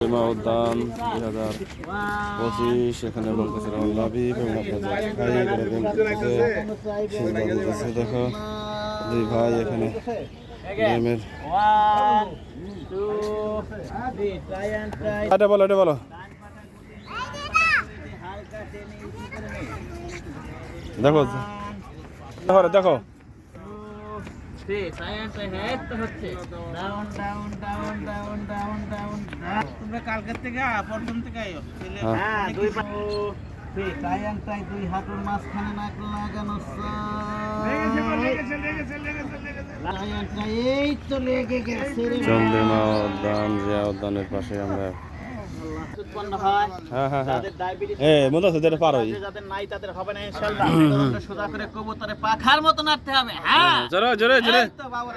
উদ্যান 2025 এখানে বলতেছে লাভিব এবং আপনাদের ভাই এখানে দেখো দুই ভাই এখানে ড্যামের এটা বলো দেখো দেখো তোমরা কালকের থেকে প্রথম থেকে আইও দুই হাতের মাঝখানে নাক লাগানো এই তো লেগে গেছে চন্দ্রিমা উদ্যান জিয়া উদ্যানের পাশে আমরা উৎপন্ন হয় যাদের ডায়াবেটিস যেটা পারো যাদের নাই তাদের হবে না ইনশাআল্লাহ সোজা করে কবুতরে পাখার মতো নাড়তে হবে হ্যাঁ জোরে তো বাবা